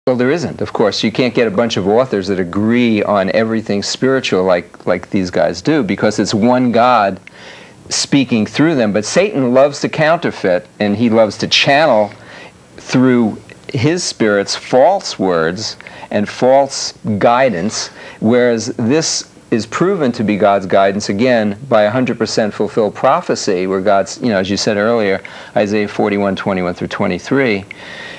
Well, there isn't, of course. You can't get a bunch of authors that agree on everything spiritual like these guys do, because it's one God speaking through them. But Satan loves to counterfeit, and he loves to channel through his spirits false words and false guidance, whereas this is proven to be God's guidance, again, by 100% fulfilled prophecy, where God's, as you said earlier, Isaiah 41:21 through 23,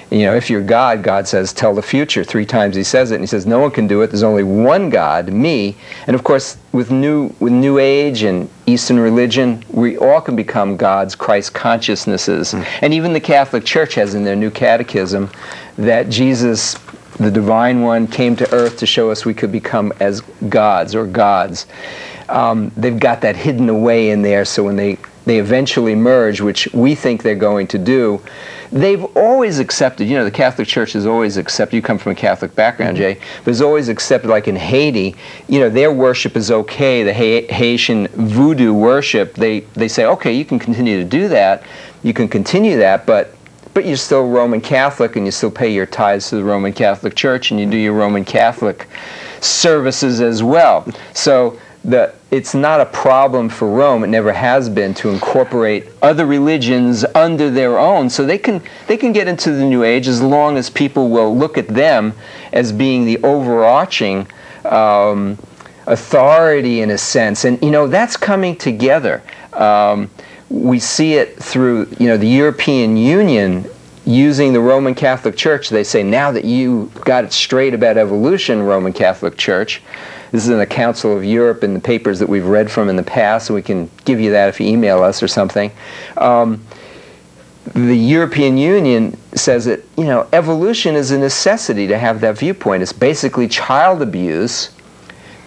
if you're God, God says, tell the future. 3 times he says it, and he says, no one can do it. There's only one God, me. And of course, with New Age and Eastern religion, we all can become gods, Christ consciousnesses. And even the Catholic Church has in their new catechism that Jesus, the Divine One, came to earth to show us we could become as gods or gods. They've got that hidden away in there, so when they eventually merge, which we think they're going to do, they've always accepted, the Catholic Church has always accepted, you come from a Catholic background, Jay, but has always accepted, like in Haiti, their worship is okay, the Haitian voodoo worship, they say, okay, you can continue to do that, you can continue that, but you're still Roman Catholic, and you still pay your tithes to the Roman Catholic Church, and you do your Roman Catholic services as well. So it's not a problem for Rome, it never has been, to incorporate other religions under their own, so they can get into the New Age as long as people will look at them as being the overarching authority in a sense. And that's coming together. We see it through the European Union using the Roman Catholic Church. They say, now that you got it straight about evolution, Roman Catholic Church. This is in the Council of Europe in the papers that we've read from in the past, and we can give you that if you email us or something. The European Union says that evolution is a necessity to have that viewpoint. It's basically child abuse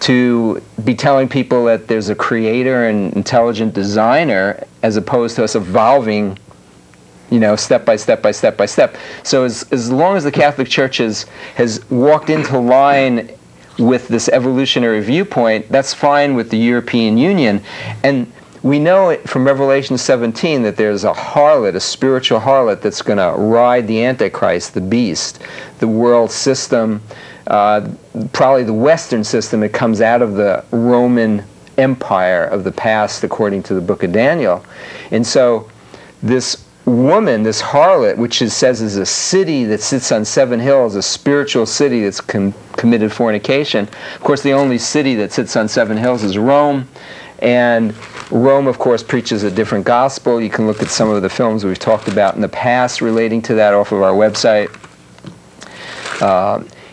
to be telling people that there's a creator and intelligent designer, as opposed to us evolving step by step by step by step. So as long as the Catholic Church has walked into line with this evolutionary viewpoint, that's fine with the European Union. And we know it from Revelation 17 that there's a harlot, a spiritual harlot, that's going to ride the Antichrist, the beast, the world system, probably the Western system. It comes out of the Roman Empire of the past, according to the book of Daniel. And so this woman, this harlot, which it says is a city that sits on 7 hills, a spiritual city that's committed fornication. Of course, the only city that sits on 7 hills is Rome, and Rome, of course, preaches a different gospel. You can look at some of the films we've talked about in the past relating to that off of our website.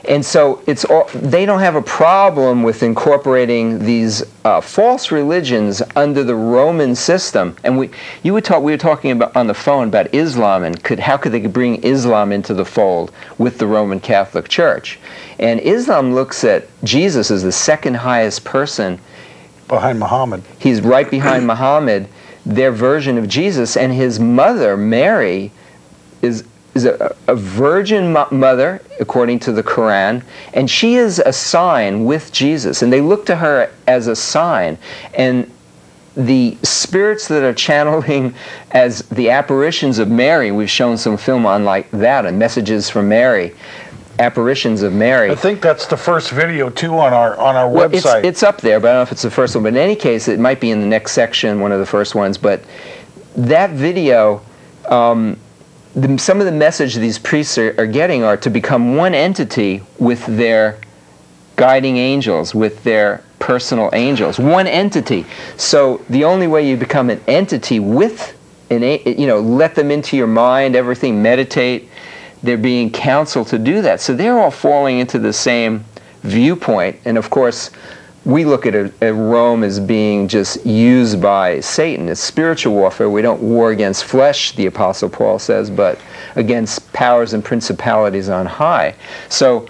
And so they don't have a problem with incorporating these false religions under the Roman system. And we were talking about on the phone about Islam, and how could they bring Islam into the fold with the Roman Catholic Church? And Islam looks at Jesus as the second highest person behind Muhammad. He's right behind Muhammad, their version of Jesus, and his mother, Mary, is a virgin mother, according to the Quran, and she is a sign with Jesus, and they look to her as a sign. And the spirits that are channeling as the apparitions of Mary, we've shown some film on like that, and Messages from Mary, apparitions of Mary. I think that's the first video too on our website. It's up there, but I don't know if it's the first one. But in any case, it might be in the next section, one of the first ones. But that video, some of the message these priests are getting are to become one entity with their guiding angels, with their personal angels. One entity. So the only way you become an entity with let them into your mind, everything, meditate. They're being counseled to do that. So they're all falling into the same viewpoint. And of course, we look at Rome as being just used by Satan. It's spiritual warfare. We don't war against flesh, the Apostle Paul says, but against powers and principalities on high. So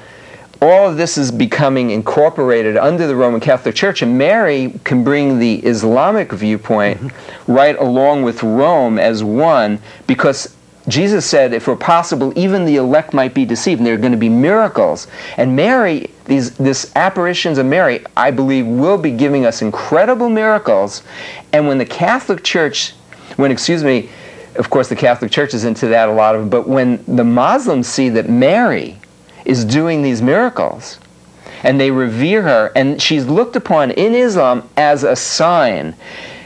all of this is becoming incorporated under the Roman Catholic Church, and Mary can bring the Islamic viewpoint right along with Rome as one, because Jesus said, if it were possible, even the elect might be deceived, and there are going to be miracles. And Mary, these apparitions of Mary, I believe, will be giving us incredible miracles. And when the Catholic Church, of course the Catholic Church is into that, a lot of them, but when the Muslims see that Mary is doing these miracles. And they revere her, and she's looked upon in Islam as a sign.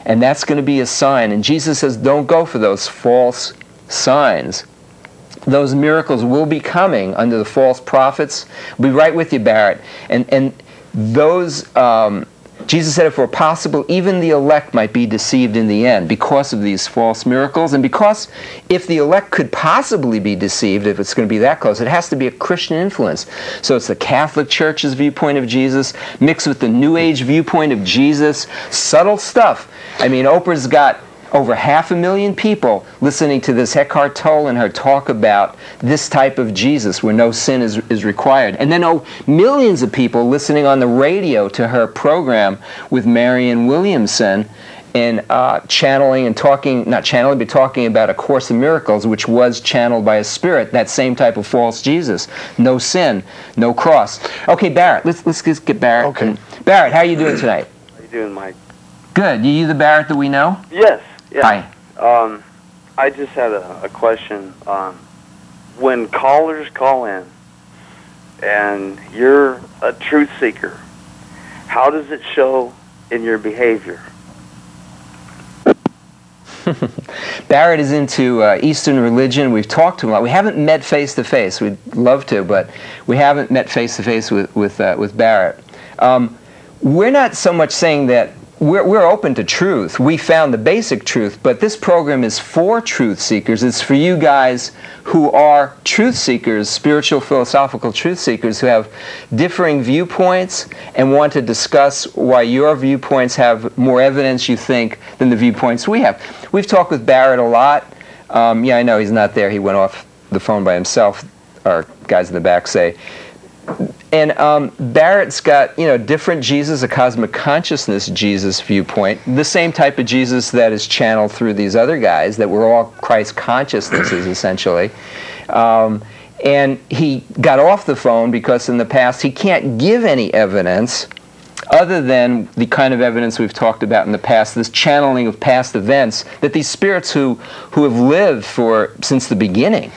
And that's going to be a sign. And Jesus says, don't go for those false signs. Those miracles will be coming under the false prophets. We'll be right with you, Barrett. And those, Jesus said, if it were possible, even the elect might be deceived in the end because of these false miracles. And because if the elect could possibly be deceived, if it's going to be that close, it has to be a Christian influence. So it's the Catholic Church's viewpoint of Jesus mixed with the New Age viewpoint of Jesus. Subtle stuff. I mean, Oprah's got over 500,000 people listening to this Eckhart Tolle and her talk about this type of Jesus where no sin is required. And then millions of people listening on the radio to her program with Marianne Williamson and channeling and talking, not channeling, but talking about A Course in Miracles, which was channeled by a spirit, that same type of false Jesus. No sin, no cross. Okay, Barrett, let's just get Barrett. Okay. Barrett, how are you doing tonight? How you doing, Mike? Good. You the Barrett that we know? Yes. Yeah. Hi. I just had a question. When callers call in and you're a truth seeker, how does it show in your behavior? Barrett is into Eastern religion. We've talked to him a lot. We haven't met face to face. We'd love to, but we haven't met face to face with Barrett. We're not so much saying that we're open to truth. We found the basic truth, but this program is for truth seekers. It's for you guys who are truth seekers, spiritual, philosophical truth seekers who have differing viewpoints and want to discuss why your viewpoints have more evidence, you think, than the viewpoints we have. We've talked with Barrett a lot. Yeah, I know he's not there. He went off the phone by himself, our guys in the back say. And Barrett's got, different Jesus, a cosmic consciousness Jesus viewpoint, the same type of Jesus that is channeled through these other guys, that we're all Christ consciousnesses, essentially. And he got off the phone because in the past he can't give any evidence other than the kind of evidence we've talked about in the past, this channeling of past events, that these spirits who have lived since the beginning,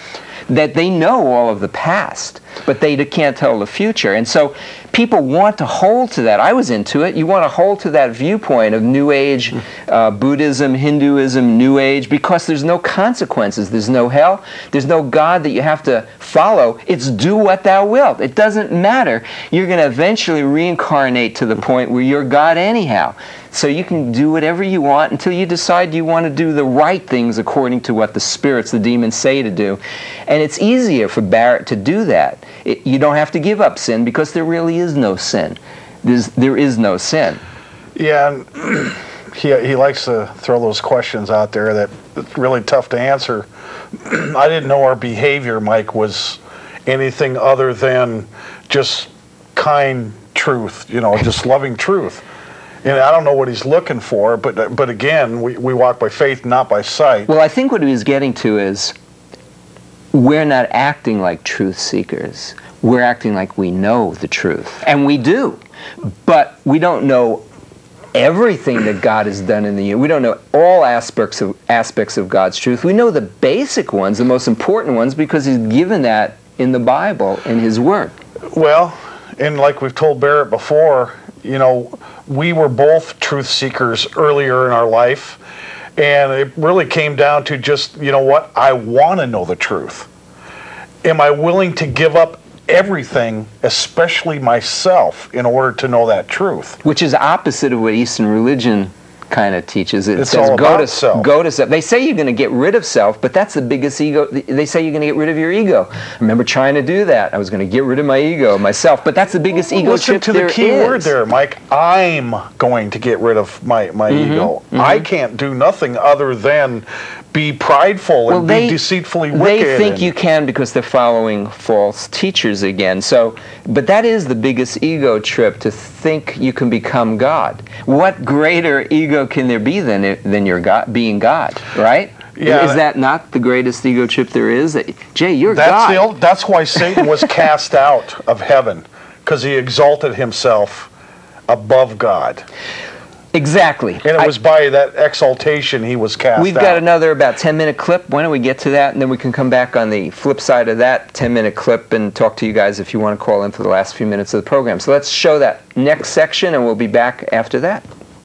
that they know all of the past, but they can't tell the future. And so people want to hold to that. I was into it. You want to hold to that viewpoint of New Age, Buddhism, Hinduism, New Age, because there's no consequences. There's no hell. There's no God that you have to follow. It's do what thou wilt. It doesn't matter. You're going to eventually reincarnate to the point where you're God anyhow. So you can do whatever you want until you decide you want to do the right things according to what the spirits, the demons say to do. And it's easier for Barrett to do that. You don't have to give up sin because there really is no sin. There is no sin. Yeah, and he likes to throw those questions out there that it's really tough to answer. I didn't know our behavior, Mike, was anything other than just kind truth, just loving truth. And I don't know what he's looking for, but again, we walk by faith, not by sight. Well, I think what he was getting to is we're not acting like truth seekers. We're acting like we know the truth. And we do. But we don't know everything that God has done in the universe. We don't know all aspects of God's truth. We know the basic ones, the most important ones, because he's given that in the Bible, in his Word. Well, and like we've told Barrett before, we were both truth seekers earlier in our life, and it really came down to just, I want to know the truth. Am I willing to give up everything, especially myself, in order to know that truth? Which is opposite of what Eastern religion kind of teaches. It it's says all about self. Go to self. They say you're going to get rid of self, but that's the biggest ego. They say you're going to get rid of your ego. I remember trying to do that. I was going to get rid of my ego, myself, but that's the biggest ego chip there is. Listen to the key word there, Mike. I'm going to get rid of my ego. Mm-hmm. I can't do nothing other than be prideful and be deceitfully wicked. They think you can because they're following false teachers again. So, but that is the biggest ego trip, to think you can become God. What greater ego can there be than your God, being God, right? Yeah, is that not the greatest ego trip there is? Jay, you're God. That's why Satan was cast out of heaven, because he exalted himself above God. Exactly. And it was by that exaltation he was cast We've out. got another about 10-minute clip. Why don't we get to that, and then we can come back on the flip side of that 10-minute clip and talk to you guys if you want to call in for the last few minutes of the program. So let's show that next section, and we'll be back after that.